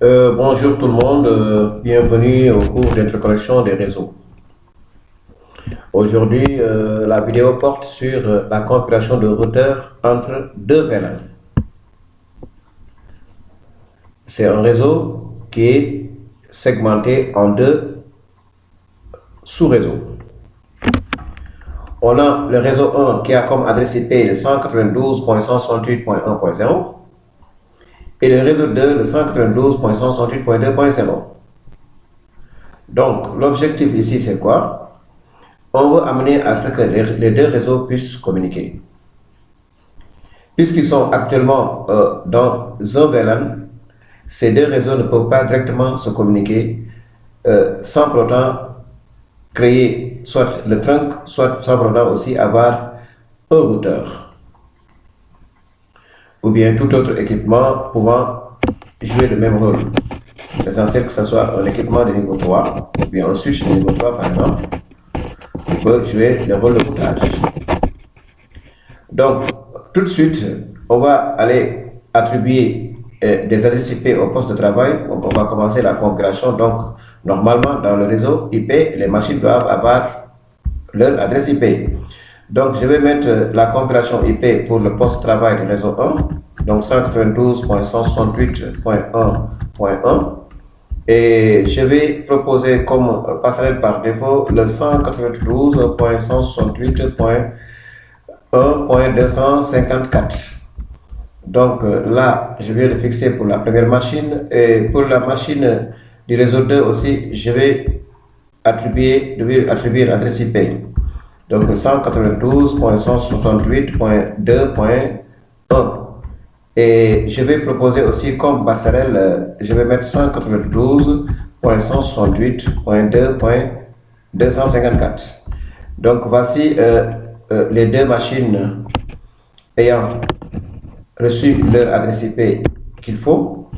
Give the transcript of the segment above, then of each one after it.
Bonjour tout le monde, bienvenue au cours d'interconnexion des réseaux. Aujourd'hui, la vidéo porte sur la configuration de routeur entre deux VLAN. C'est un réseau qui est segmenté en deux sous-réseaux. On a le réseau 1 qui a comme adresse IP le 192.168.1.0 et le réseau 2 le 192.168.2.0. Donc, l'objectif ici, c'est quoi? On veut amener à ce que les deux réseaux puissent communiquer. Puisqu'ils sont actuellement dans un VLAN, ces deux réseaux ne peuvent pas directement se communiquer sans pour autant créer soit le trunk, soit sans pour autant aussi avoir un routeur ou bien tout autre équipement pouvant jouer le même rôle. L'essentiel que ce soit un équipement de niveau 3 ou bien un switch de niveau 3 par exemple, qui peut jouer le rôle de routage. Donc, tout de suite, on va aller attribuer des adresses IP au poste de travail. Donc, on va commencer la configuration. Donc, normalement, dans le réseau IP, les machines doivent avoir leur adresse IP. Donc, je vais mettre la configuration IP pour le poste de travail du réseau 1, donc 192.168.1.1. Et je vais proposer comme passerelle par défaut le 192.168.1.254. Donc là, je vais le fixer pour la première machine et pour la machine du réseau 2 aussi, je vais attribuer l'adresse IP. Donc 192.168.2.1. Et je vais proposer aussi comme passerelle, je vais mettre 192.168.2.254. Donc voici les deux machines ayant reçu leur adresse IP qu'il faut.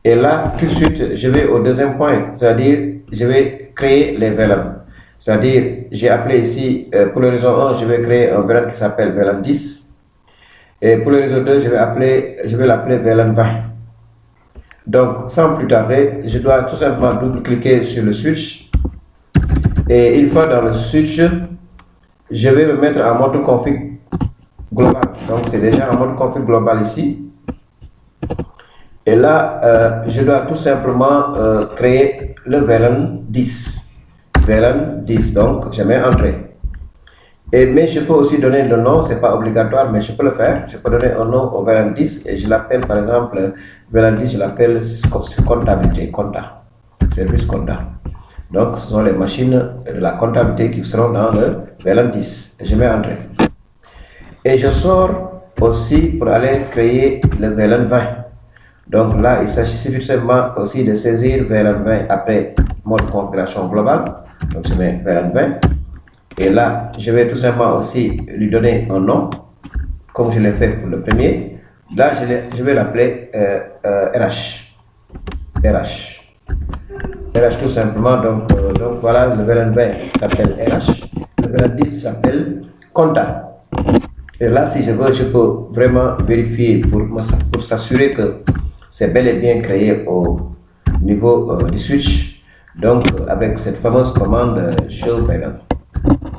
Et là, tout de suite, je vais au deuxième point, c'est-à-dire je vais créer les VLAN. C'est-à-dire, j'ai appelé ici, pour le réseau 1, je vais créer un VLAN qui s'appelle VLAN 10. Et pour le réseau 2, je vais l'appeler VLAN 20. Donc, sans plus tarder, je dois tout simplement double-cliquer sur le switch. Et une fois dans le switch, je vais me mettre en mode config global. Donc, c'est déjà en mode config global ici. Et là, je dois tout simplement créer le VLAN 10. VLAN 10, donc je mets entrée. Mais je peux aussi donner le nom, ce n'est pas obligatoire, mais je peux le faire. Je peux donner un nom au VLAN 10 et je l'appelle par exemple, VLAN 10, je l'appelle comptabilité, compta, service compta. Donc ce sont les machines de la comptabilité qui seront dans le VLAN 10. Et je mets entrée. Et je sors aussi pour aller créer le VLAN 20. Donc là, il s'agit seulement aussi de saisir VLAN 20 après mode configuration globale. Donc je mets VLAN 20. Et là, je vais tout simplement aussi lui donner un nom, comme je l'ai fait pour le premier. Là, je vais l'appeler RH. RH. RH tout simplement. Donc voilà, le VLAN 20 s'appelle RH. Le VLAN 10 s'appelle Compta. Et là, si je veux, je peux vraiment vérifier pour s'assurer que c'est bel et bien créé au niveau du switch. Donc, avec cette fameuse commande show VLAN.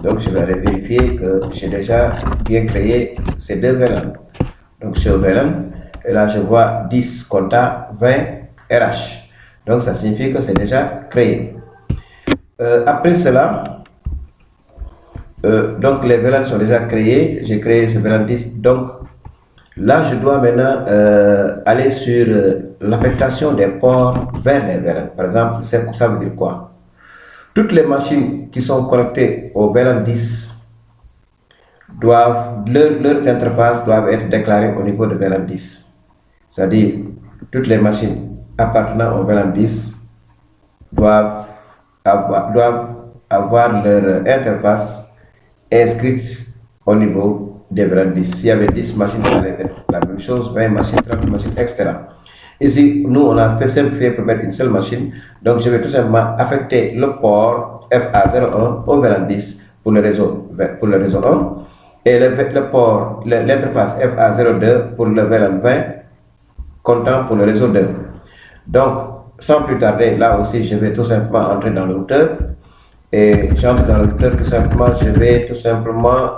Donc, je vais aller vérifier que j'ai déjà bien créé ces deux VLAN. Donc, show VLAN. Et là, je vois 10 compta 20 RH. Donc, ça signifie que c'est déjà créé. Après cela, donc les VLAN sont déjà créés. J'ai créé ce VLAN 10. Donc, là, je dois maintenant aller sur l'affectation des ports vers les VLAN. Par exemple, ça veut dire quoi? Toutes les machines qui sont connectées au VLAN 10 leurs interfaces doivent être déclarées au niveau de VLAN 10. C'est-à-dire, toutes les machines appartenant au VLAN 10 doivent avoir leur interface inscrite au niveau des VLAN 10. S'il y avait 10 machines, ça allait être la même chose, 20 machines, 30 machines, etc. Ici, nous, on a fait simplifier pour mettre une seule machine. Donc, je vais tout simplement affecter le port FA01 au VLAN 10 pour le réseau 1 et l'interface FA02 pour le VLAN 20 comptant pour le réseau 2. Donc, sans plus tarder, là aussi, je vais tout simplement entrer dans le routeur. Et j'entre dans le routeur tout simplement, je vais tout simplement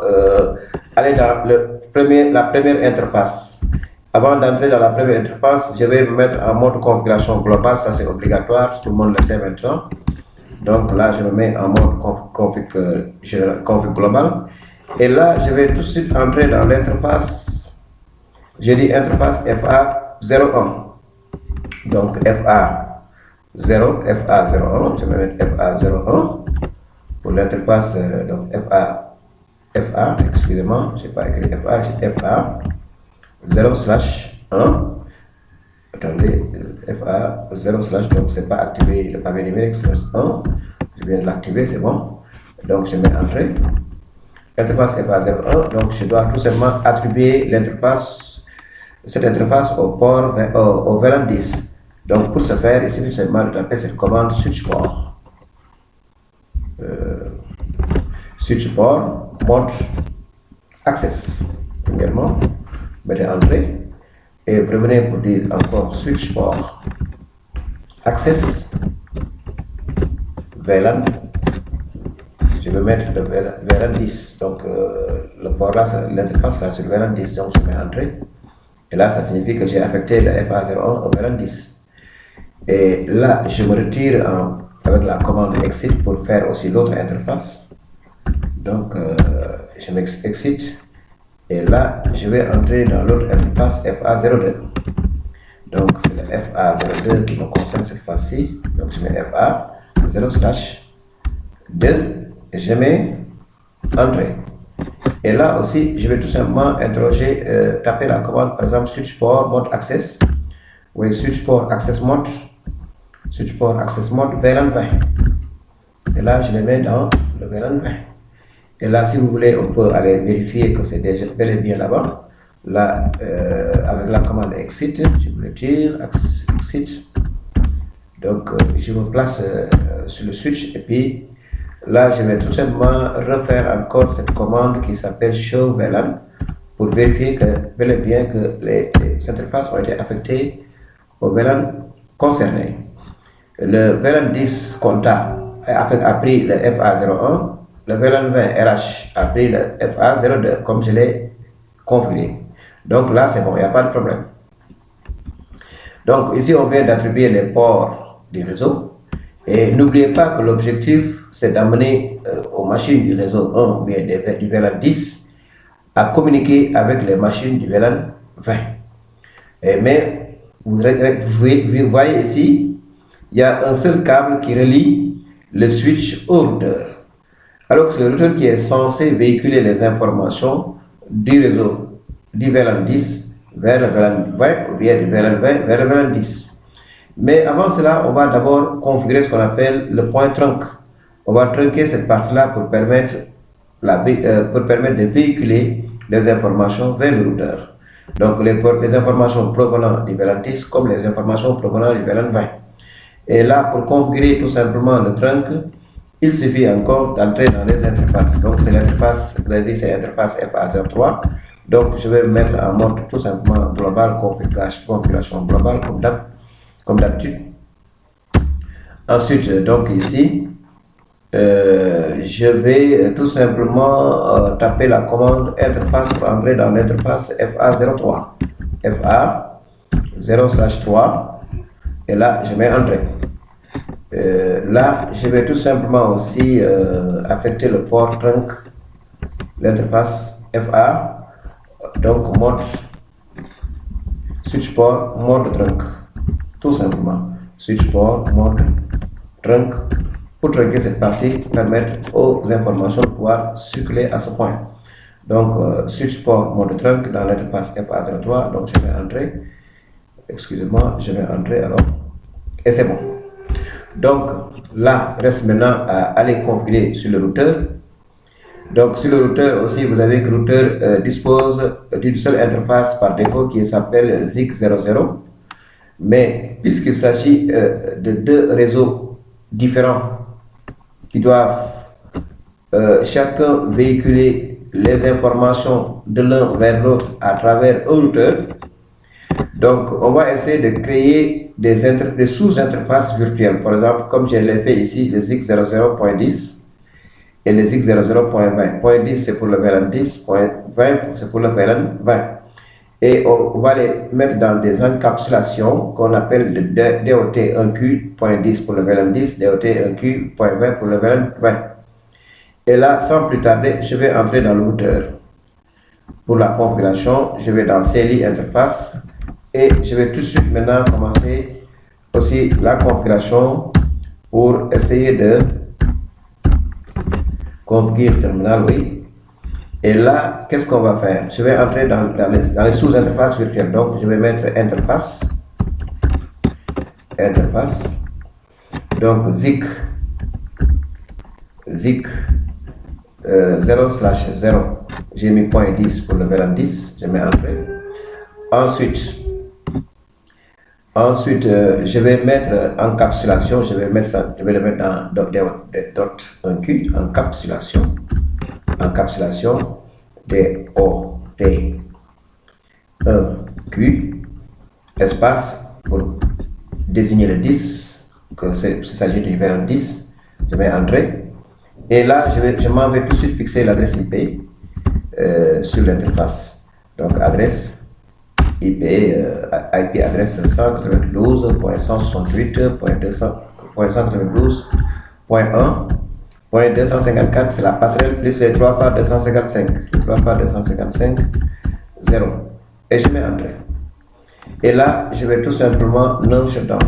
aller dans la première interface. Avant d'entrer dans la première interface, je vais me mettre en mode configuration globale, ça c'est obligatoire, tout le monde le sait maintenant. Donc là, je me mets en mode config global. Et là, je vais tout de suite entrer dans l'interface. Je dis interface FA01. Donc FA0, FA01, je vais mettre FA01 pour l'interface, donc FA, excusez-moi, je n'ai pas écrit FA, j'ai FA 0/1. Attendez, FA 0/, donc c'est pas activé le pavé numérique, c'est 1. Je viens de l'activer, c'est bon. Donc je mets entrée. Interface FA01, donc je dois tout simplement attribuer cette interface au port au VLAN 10. Donc pour ce faire, il suffit seulement de taper cette commande switch port. Switch port, mode access. Premièrement, mettez entrée et revenez pour dire encore switch port access VLAN. Je vais mettre le VLAN 10. Donc le port là, l'interface là sur le VLAN 10. Donc je mets entrée. Et là, ça signifie que j'ai affecté le FA01 au VLAN 10. Et là, je me retire avec la commande exit pour faire aussi l'autre interface. Donc, je m'exit. Et là, je vais entrer dans l'autre interface FA02. Donc, c'est le FA02 qui me concerne cette fois-ci. Donc, je mets FA0/2. Et je mets entrée. Et là aussi, je vais tout simplement taper la commande, par exemple, switch port mode access. Oui, switch port access mode VLAN 20. Et là, je le mets dans le VLAN 20. Et là, si vous voulez, on peut aller vérifier que c'est déjà bel et bien là-bas. Là, avec la commande exit, je me retire, exit. Donc, je me place sur le switch et puis là, je vais tout simplement refaire encore cette commande qui s'appelle show VLAN pour vérifier que bel et bien que les interfaces ont été affectées au VLAN concerné. Le VLAN 10 Conta a pris le FA01, le VLAN 20 RH a pris le FA02 comme je l'ai configuré. Donc là, c'est bon, il n'y a pas de problème. Donc ici, on vient d'attribuer les ports du réseau. Et n'oubliez pas que l'objectif, c'est d'amener aux machines du réseau 1 ou bien du VLAN 10 à communiquer avec les machines du VLAN 20. Mais vous voyez ici, il y a un seul câble qui relie le switch au routeur. Alors que c'est le routeur qui est censé véhiculer les informations du réseau du VLAN 10 vers le VLAN 20 ou bien du VLAN 20 vers le VLAN 10. Mais avant cela, on va d'abord configurer ce qu'on appelle le point trunk. On va trunker cette partie-là pour permettre de véhiculer les informations vers le routeur. Donc les informations provenant du VLAN 10 comme les informations provenant du VLAN 20. Et là, pour configurer tout simplement le trunk, il suffit encore d'entrer dans les interfaces. Donc c'est l'interface, vous avez vu, c'est l'interface FA03. Donc je vais me mettre en mode tout simplement global, configuration globale comme d'habitude. Ensuite, donc ici, je vais tout simplement taper la commande interface pour entrer dans l'interface FA03. FA0/3. Et là, je mets entrée. Là, je vais tout simplement aussi affecter le port trunk, l'interface FA, donc mode switch port, mode trunk. Tout simplement, switch port, mode trunk, pour trunker cette partie, permettre aux informations de pouvoir circuler à ce point. Donc, switch port, mode trunk dans l'interface FA03, donc je vais entrer, excusez-moi, je vais entrer alors, et c'est bon. Donc, là, reste maintenant à aller configurer sur le routeur. Donc, sur le routeur aussi, vous avez que le routeur dispose d'une seule interface par défaut qui s'appelle ZIG00. Mais puisqu'il s'agit de deux réseaux différents qui doivent chacun véhiculer les informations de l'un vers l'autre à travers un routeur, Donc, on va essayer de créer des sous-interfaces virtuelles. Par exemple, comme je l'ai fait ici, le ZIG00.10 et le ZIG00.20. Point 10, c'est pour le VLAN 10, point 20, c'est pour le VLAN 20. Et on va les mettre dans des encapsulations qu'on appelle le DOT1Q.10 pour le VLAN 10, DOT1Q.20 pour le VLAN 20. Et là, sans plus tarder, je vais entrer dans le routeur. Pour la configuration, je vais dans CLI interface et je vais tout de suite maintenant commencer aussi la configuration pour essayer de configurer terminal, oui. Et là, qu'est-ce qu'on va faire? Je vais entrer dans les sous-interfaces virtuelles. Donc, je vais mettre interface. Donc, ZIG 0/0. J'ai mis point 10 pour le VLAN 10. Je mets entrée. Ensuite, je vais mettre encapsulation. Je vais le mettre dans .1Q, encapsulation. Encapsulation DOT1Q, espace pour désigner le 10, que il s'agit du VLAN 10. Je mets entrée. Et là, je m'en vais tout de suite fixer l'adresse IP sur l'interface. Donc, adresse IP adresse 192.168.292.1.254, c'est la passerelle plus les 3 fois 255. 3 fois 255, 0. Et je mets entrée. Et là, je vais tout simplement no shutdown.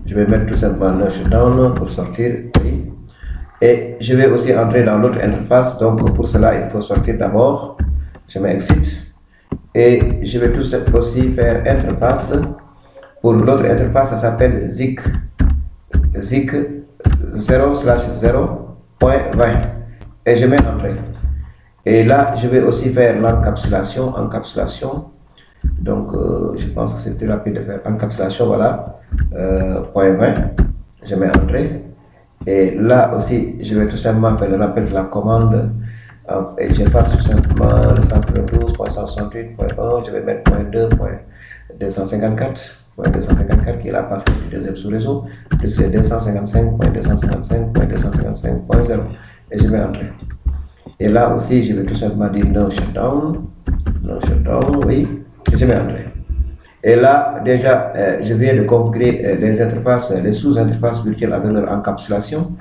Je vais mettre tout simplement no shutdown pour sortir. Et je vais aussi entrer dans l'autre interface. Donc, pour cela, il faut sortir d'abord. Je mets exit. Et je vais tout simplement aussi faire interface. Pour l'autre interface, ça s'appelle ZIG 0/0.20. Et je mets entrée. Et là, je vais aussi faire l'encapsulation. Donc, je pense que c'est plus rapide de faire encapsulation. Voilà. Point 20. Je mets entrée. Et là aussi, je vais tout simplement faire le rappel de la commande. Et j'efface tout simplement le 192.168.1. Je vais mettre point 2.254 qui est la passerelle du deuxième sous-réseau, plus les 255.255.255.0. Et je vais entrer. Et là aussi, je vais tout simplement dire no shutdown, oui. Et je vais entrer. Et là, déjà, je viens de configurer les interfaces, les sous-interfaces virtuelles avec leur encapsulation.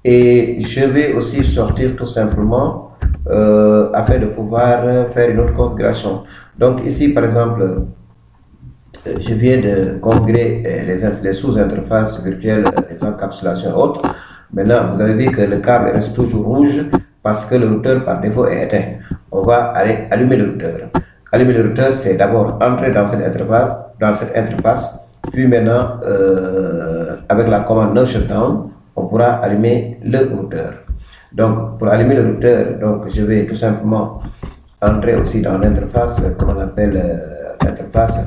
Et je vais aussi sortir tout simplement afin de pouvoir faire une autre configuration. Donc ici, par exemple, je viens de configurer les sous-interfaces virtuelles, les encapsulations autres. Maintenant, vous avez vu que le câble reste toujours rouge parce que le routeur par défaut est éteint. On va aller allumer le routeur. Allumer le routeur, c'est d'abord entrer dans cette interface, puis maintenant, avec la commande no shutdown, on pourra allumer le routeur. Donc, pour allumer le routeur, donc, je vais tout simplement entrer aussi dans l'interface, comme on appelle l'interface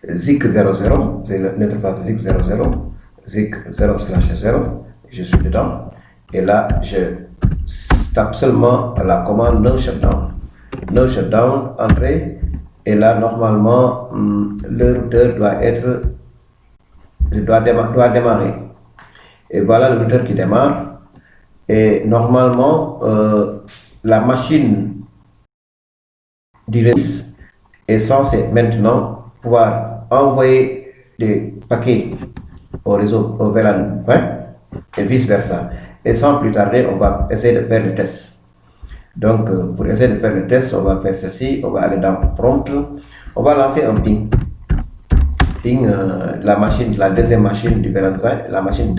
ZIG00, c'est l'interface ZIG00, ZIG 0/0, je suis dedans, et là, je tape seulement la commande no shutdown. No shutdown, entrée, et là, normalement, le routeur doit démarrer. Et voilà le routeur qui démarre. Et normalement, la machine du réseau est censée maintenant pouvoir envoyer des paquets au réseau, au VLAN 20 et vice versa. Et sans plus tarder, on va essayer de faire le test. Donc, pour essayer de faire le test, on va faire ceci. On va aller dans prompt. On va lancer un ping. Ping, la deuxième machine du VLAN 20, la machine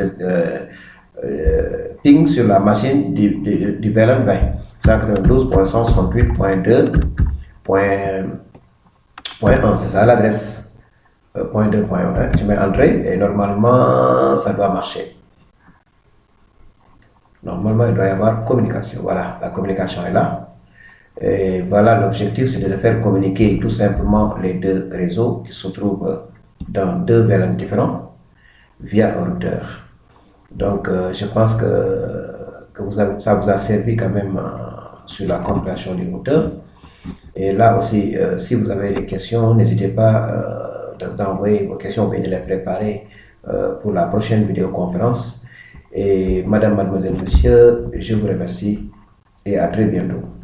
ping sur la machine du VLAN 20. 192.168.2.1, c'est ça l'adresse. Point 2.1. Je mets entrée et normalement, ça doit marcher. Normalement, il doit y avoir communication. Voilà, la communication est là. Et voilà, l'objectif, c'est de faire communiquer tout simplement les deux réseaux qui se trouvent dans deux VLAN différents via un routeur. Donc, je pense que ça vous a servi quand même sur la configuration du routeur. Et là aussi, si vous avez des questions, n'hésitez pas d'envoyer vos questions ou bien de les préparer pour la prochaine vidéoconférence. Et madame, mademoiselle, monsieur, je vous remercie et à très bientôt.